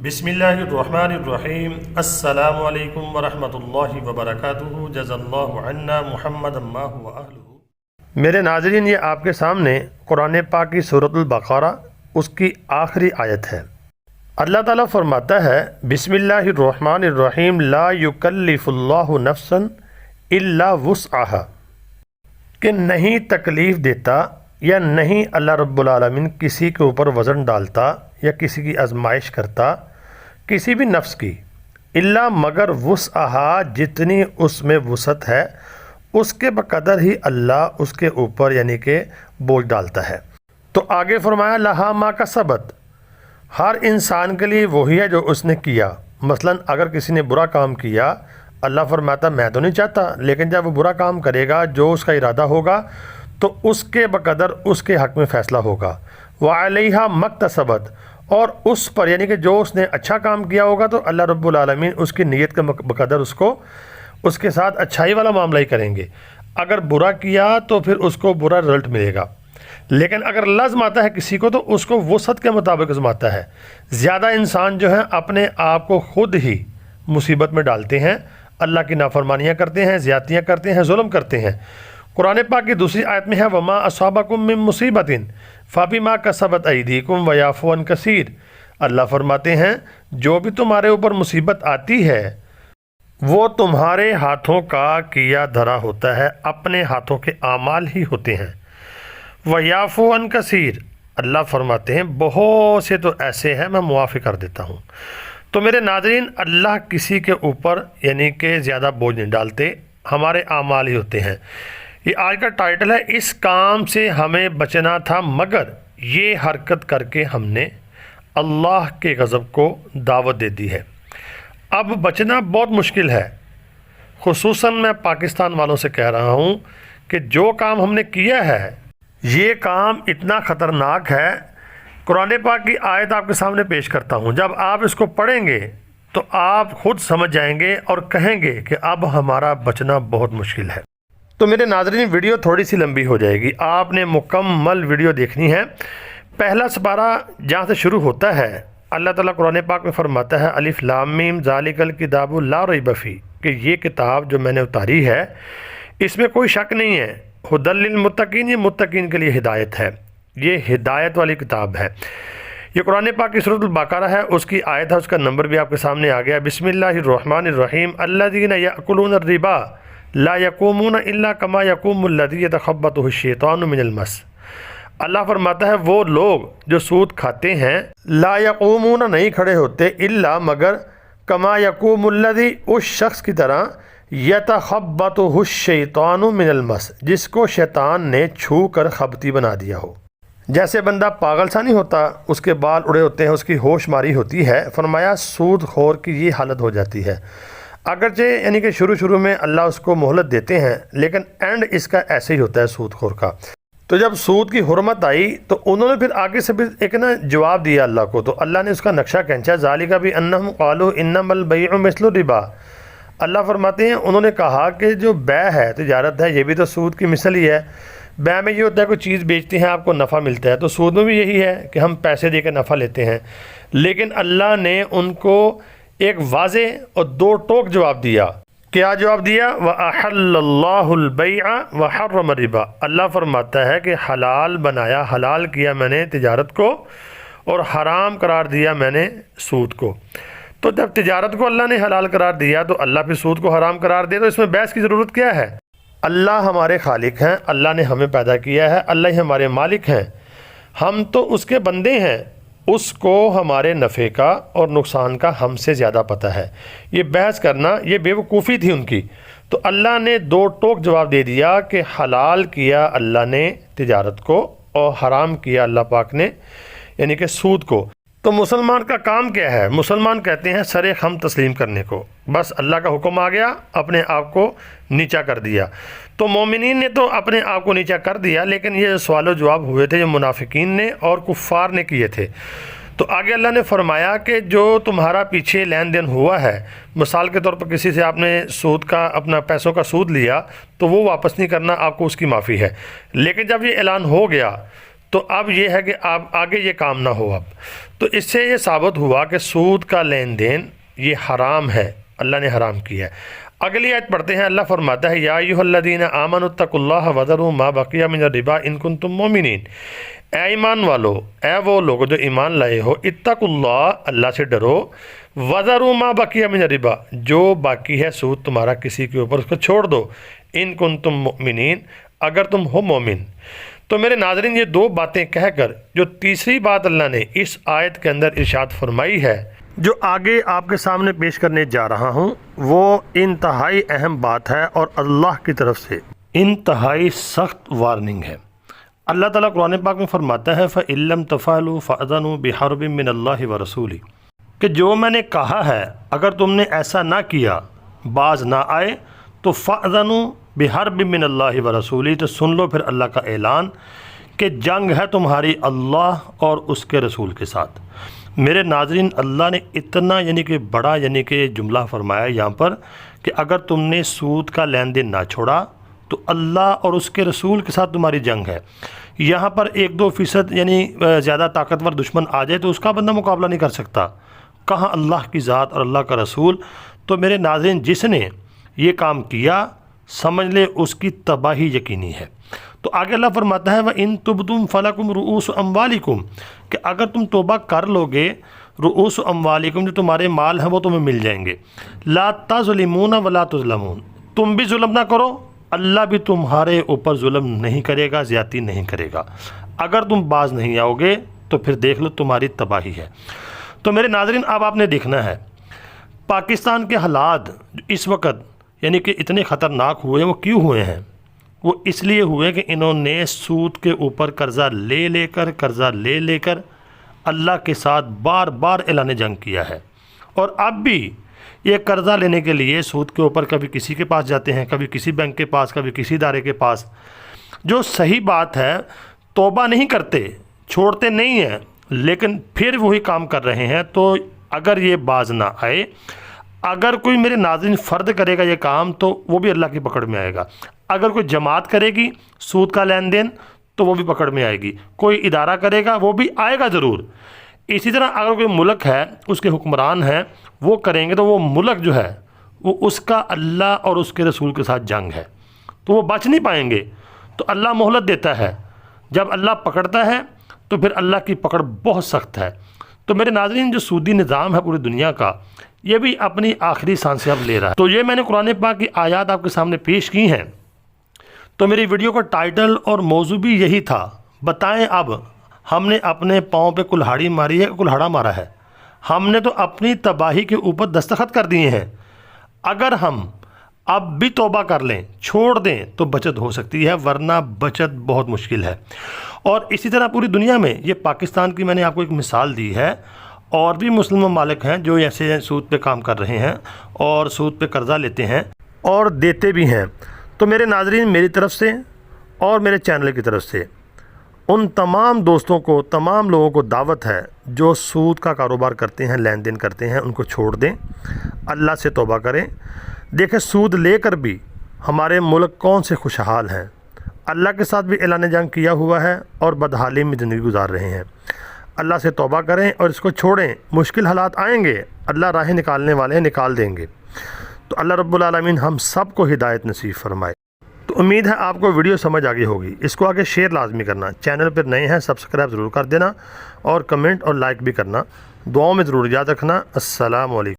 بسم اللہ الرحمن الرحیم۔ السلام علیکم ورحمۃ اللہ وبرکاتہ۔ جزا اللہ عنا محمد ما هو اہلہ۔ میرے ناظرین، یہ آپ کے سامنے قرآن پاک کی سورۃ البقرہ اس کی آخری آیت ہے۔ اللہ تعالیٰ فرماتا ہے بسم اللہ الرحمن الرحیم لا یکلف اللہ نفسا الا وسعها، کہ نہیں تکلیف دیتا یا نہیں اللہ رب العالمین کسی کے اوپر وزن ڈالتا یا کسی کی آزمائش کرتا کسی بھی نفس کی، الا مگر وسعها، جتنی اس میں وسعت ہے اس کے بقدر ہی اللہ اس کے اوپر یعنی کہ بوجھ ڈالتا ہے۔ تو آگے فرمایا لہا ما کسبت، ہر انسان کے لیے وہی ہے جو اس نے کیا۔ مثلا اگر کسی نے برا کام کیا، اللہ فرماتا میں تو نہیں چاہتا، لیکن جب وہ برا کام کرے گا جو اس کا ارادہ ہوگا تو اس کے بقدر اس کے حق میں فیصلہ ہوگا۔ وعلیہا مکتسبت، اور اس پر یعنی کہ جو اس نے اچھا کام کیا ہوگا تو اللہ رب العالمین اس کی نیت کے بقدر اس کے ساتھ اچھائی والا معاملہ ہی کریں گے۔ اگر برا کیا تو پھر اس کو برا رزلٹ ملے گا، لیکن اگر لازم آتا ہے کسی کو تو اس کو وسعت کے مطابق آزماتا ہے۔ زیادہ انسان جو ہیں اپنے آپ کو خود ہی مصیبت میں ڈالتے ہیں، اللہ کی نافرمانیاں کرتے ہیں، زیادتیاں کرتے ہیں، ظلم کرتے ہیں۔ قرآن پاک کی دوسری آیت میں ہے وما اصابکم من مصیبت فبما کسبت ایدیکم ویعفو عن کثیر۔ اللہ فرماتے ہیں جو بھی تمہارے اوپر مصیبت آتی ہے وہ تمہارے ہاتھوں کا کیا دھرا ہوتا ہے، اپنے ہاتھوں کے اعمال ہی ہوتے ہیں۔ ویعفو عن کثیر، اللہ فرماتے ہیں بہت سے تو ایسے ہیں میں معافی کر دیتا ہوں۔ تو میرے ناظرین، اللہ کسی کے اوپر یعنی کہ زیادہ بوجھ نہیں ڈالتے، ہمارے اعمال ہی ہوتے ہیں۔ یہ آج کا ٹائٹل ہے اس کام سے ہمیں بچنا تھا مگر یہ حرکت کر کے ہم نے اللہ کے غضب کو دعوت دے دی ہے۔ اب بچنا بہت مشکل ہے، خصوصاً میں پاکستان والوں سے کہہ رہا ہوں کہ جو کام ہم نے کیا ہے یہ کام اتنا خطرناک ہے۔ قرآن پاک کی آیت آپ کے سامنے پیش کرتا ہوں، جب آپ اس کو پڑھیں گے تو آپ خود سمجھ جائیں گے اور کہیں گے کہ اب ہمارا بچنا بہت مشکل ہے۔ تو میرے ناظرین، ویڈیو تھوڑی سی لمبی ہو جائے گی، آپ نے مکمل ویڈیو دیکھنی ہے۔ پہلا سپارہ جہاں سے شروع ہوتا ہے اللہ تعالیٰ قرآن پاک میں فرماتا ہے الف لام میم ذالک الکتاب لا ریب فیہ، کہ یہ کتاب جو میں نے اتاری ہے اس میں کوئی شک نہیں ہے، ھدی للمتقین، یہ متقین کے لیے ہدایت ہے، یہ ہدایت والی کتاب ہے۔ یہ قرآن پاک کی سورۃ البقرہ ہے، اس کی آیت ہے، اس کا نمبر بھی آپ کے سامنے آ گیا۔ بسم اللہ الرحمن الرحیم الذین یأکلون الربا لا یقومون الا کما یقوم الذی یتخبطہ الشیطان من المس۔ اللہ فرماتا ہے وہ لوگ جو سود کھاتے ہیں لا یقومون، نہیں کھڑے ہوتے، الا مگر کما یقوم الذی، اس شخص کی طرح یتخبطہ الشیطان من المس، جس کو شیطان نے چھو کر خبتی بنا دیا ہو۔ جیسے بندہ پاگل سا نہیں ہوتا، اس کے بال اڑے ہوتے ہیں، اس کی ہوش ماری ہوتی ہے، فرمایا سود خور کی یہ حالت ہو جاتی ہے۔ اگرچہ یعنی کہ شروع میں اللہ اس کو مہلت دیتے ہیں، لیکن اینڈ اس کا ایسے ہی ہوتا ہے سود خور کا۔ تو جب سود کی حرمت آئی تو انہوں نے پھر آگے سے بھی ایک جواب دیا اللہ کو، تو اللہ نے اس کا نقشہ کھینچا ذالک بانہم قالوا انما البیع مثل الربا۔ اللہ فرماتے ہیں انہوں نے کہا کہ جو بیع ہے، تجارت ہے، یہ بھی تو سود کی مثل ہی ہے۔ بیع میں یہ ہوتا ہے کوئی چیز بیچتے ہیں آپ کو نفع ملتا ہے، تو سود میں بھی یہی ہے کہ ہم پیسے دے کے نفع لیتے ہیں۔ لیکن اللہ نے ان کو ایک واضح اور دو ٹوک جواب دیا۔ کیا جواب دیا؟ وَأَحَلَّ اللَّهُ الْبَيْعَ وَحَرَّمَ الرِّبَا۔ اللہ فرماتا ہے کہ حلال بنایا، حلال کیا میں نے تجارت کو اور حرام قرار دیا میں نے سود کو۔ تو جب تجارت کو اللہ نے حلال قرار دیا تو اللہ پھر سود کو حرام قرار دے، تو اس میں بحث کی ضرورت کیا ہے؟ اللہ ہمارے خالق ہیں، اللہ نے ہمیں پیدا کیا ہے، اللہ ہی ہمارے مالک ہیں، ہم تو اس کے بندے ہیں، اس کو ہمارے نفع کا اور نقصان کا ہم سے زیادہ پتہ ہے۔ یہ بحث کرنا یہ بے وقوفی تھی ان کی۔ تو اللہ نے دو ٹوک جواب دے دیا کہ حلال کیا اللہ نے تجارت کو اور حرام کیا اللہ پاک نے یعنی کہ سود کو۔ تو مسلمان کا کام کیا ہے؟ مسلمان کہتے ہیں سر خم تسلیم کرنے کو، بس اللہ کا حکم آ گیا اپنے آپ کو نیچا کر دیا۔ تو مومنین نے تو اپنے آپ کو نیچا کر دیا، لیکن یہ سوال و جواب ہوئے تھے جو منافقین نے اور کفار نے کیے تھے۔ تو آگے اللہ نے فرمایا کہ جو تمہارا پیچھے لین دین ہوا ہے، مثال کے طور پر کسی سے آپ نے سود کا اپنا پیسوں کا سود لیا تو وہ واپس نہیں کرنا، آپ کو اس کی معافی ہے۔ لیکن جب یہ اعلان ہو گیا تو اب یہ ہے کہ آپ آگے یہ کام نہ ہو۔ اب تو اس سے یہ ثابت ہوا کہ سود کا لین دین یہ حرام ہے، اللہ نے حرام کیا ہے۔ اگلی آیت پڑھتے ہیں، اللہ فرماتا ہے یا ایھا الذین آمنوا اتقوا اللہ وذروا ما بقی من الربا ان کنتم مؤمنین، اے ایمان والو، اے وہ لوگ جو ایمان لائے ہو، اتقوا اللہ، اللہ سے ڈرو، وذروا ما بقی من الربا، جو باقی ہے سود تمہارا کسی کے اوپر اس کو چھوڑ دو، ان کنتم مؤمنین، اگر تم ہو مومن۔ تو میرے ناظرین یہ دو باتیں کہہ کر جو تیسری بات اللہ نے اس آیت کے اندر ارشاد فرمائی ہے، جو آگے آپ کے سامنے پیش کرنے جا رہا ہوں، وہ انتہائی اہم بات ہے اور اللہ کی طرف سے انتہائی سخت وارننگ ہے۔ اللہ تعالیٰ قرآن پاک میں فرماتا ہے فَإِن لَّمْ تَفْعَلُوا فَأْذَنُوا بِحَرْبٍ مِّنَ اللَّهِ وَرَسُولِهِ، کہ جو میں نے کہا ہے اگر تم نے ایسا نہ کیا، باز نہ آئے، تو فَأْذَنُوا بِحَرْبٍ مِّنَ اللَّهِ وَرَسُولِهِ، تو سن لو پھر اللہ کا اعلان کہ جنگ ہے تمہاری اللہ اور اس کے رسول کے ساتھ۔ میرے ناظرین، اللہ نے اتنا کہ بڑا کہ جملہ فرمایا یہاں پر کہ اگر تم نے سود کا لین دین نہ چھوڑا تو اللہ اور اس کے رسول کے ساتھ تمہاری جنگ ہے۔ یہاں پر 1-2% زیادہ طاقتور دشمن آ جائے تو اس کا بندہ مقابلہ نہیں کر سکتا، کہاں اللہ کی ذات اور اللہ کا رسول۔ تو میرے ناظرین، جس نے یہ کام کیا سمجھ لے اس کی تباہی یقینی ہے۔ تو آگے اللہ فرماتا ہے وَإِن تُبْدُمْ فَلَكُمْ رُؤُوسُ أَمْوَالِكُمْ، کہ اگر تم توبہ کر لو گے، رؤوس اموالکم، جو تمہارے مال ہیں وہ تمہیں مل جائیں گے، لا تظلمون ولا تظلمون، تم بھی ظلم نہ کرو، اللہ بھی تمہارے اوپر ظلم نہیں کرے گا، زیادتی نہیں کرے گا۔ اگر تم باز نہیں آؤ گے تو پھر دیکھ لو تمہاری تباہی ہے۔ تو میرے ناظرین، اب آپ نے دیکھنا ہے پاکستان کے حالات جو اس وقت کہ اتنے خطرناک ہوئے، وہ کیوں ہوئے ہیں؟ وہ اس لیے ہوئے کہ انہوں نے سود کے اوپر قرضہ لے کر اللہ کے ساتھ بار بار اعلان جنگ کیا ہے، اور اب بھی یہ قرضہ لینے کے لیے سود کے اوپر کبھی کسی کے پاس جاتے ہیں، کبھی کسی بینک کے پاس، کبھی کسی ادارے کے پاس۔ جو صحیح بات ہے، توبہ نہیں کرتے، چھوڑتے نہیں ہیں، لیکن پھر وہی کام کر رہے ہیں۔ تو اگر یہ باز نہ آئے، اگر کوئی میرے ناظرین فرد کرے گا یہ کام تو وہ بھی اللہ کی پکڑ میں آئے گا، اگر کوئی جماعت کرے گی سود کا لین دین تو وہ بھی پکڑ میں آئے گی، کوئی ادارہ کرے گا وہ بھی آئے گا ضرور۔ اسی طرح اگر کوئی ملک ہے، اس کے حکمران ہیں، وہ کریں گے تو وہ ملک جو ہے وہ اس کا اللہ اور اس کے رسول کے ساتھ جنگ ہے، تو وہ بچ نہیں پائیں گے۔ تو اللہ مہلت دیتا ہے، جب اللہ پکڑتا ہے تو پھر اللہ کی پکڑ بہت سخت ہے۔ تو میرے ناظرین، جو سودی نظام ہے پوری دنیا کا، یہ بھی اپنی آخری سانسیں اب لے رہا ہے۔ تو یہ میں نے قرآن پاک کی آیات آپ کے سامنے پیش کی ہیں۔ تو میری ویڈیو کا ٹائٹل اور موضوع بھی یہی تھا، بتائیں اب ہم نے اپنے پاؤں پہ کلہاڑی ماری ہے، کلہاڑا مارا ہے؟ ہم نے تو اپنی تباہی کے اوپر دستخط کر دیے ہیں۔ اگر ہم اب بھی توبہ کر لیں، چھوڑ دیں تو بچت ہو سکتی ہے، ورنہ بچت بہت مشکل ہے۔ اور اسی طرح پوری دنیا میں، یہ پاکستان کی میں نے آپ کو ایک مثال دی ہے، اور بھی مسلم ممالک ہیں جو ایسے سود پہ کام کر رہے ہیں اور سود پہ قرضہ لیتے ہیں اور دیتے بھی ہیں۔ تو میرے ناظرین، میری طرف سے اور میرے چینل کی طرف سے ان تمام دوستوں کو، تمام لوگوں کو دعوت ہے جو سود کا کاروبار کرتے ہیں، لین دین کرتے ہیں، ان کو چھوڑ دیں، اللہ سے توبہ کریں۔ دیکھیں، سود لے کر بھی ہمارے ملک کون سے خوشحال ہیں، اللہ کے ساتھ بھی اعلان جنگ کیا ہوا ہے اور بدحالی میں زندگی گزار رہے ہیں۔ اللہ سے توبہ کریں اور اس کو چھوڑیں۔ مشکل حالات آئیں گے، اللہ راہیں نکالنے والے ہیں، نکال دیں گے۔ تو اللہ رب العالمین ہم سب کو ہدایت نصیب فرمائے۔ تو امید ہے آپ کو ویڈیو سمجھ آ گئی ہوگی۔ اس کو آگے شیئر لازمی کرنا، چینل پر نئے ہیں سبسکرائب ضرور کر دینا، اور کمنٹ اور لائک بھی کرنا۔ دعاؤں میں ضرور یاد رکھنا۔ السلام علیکم۔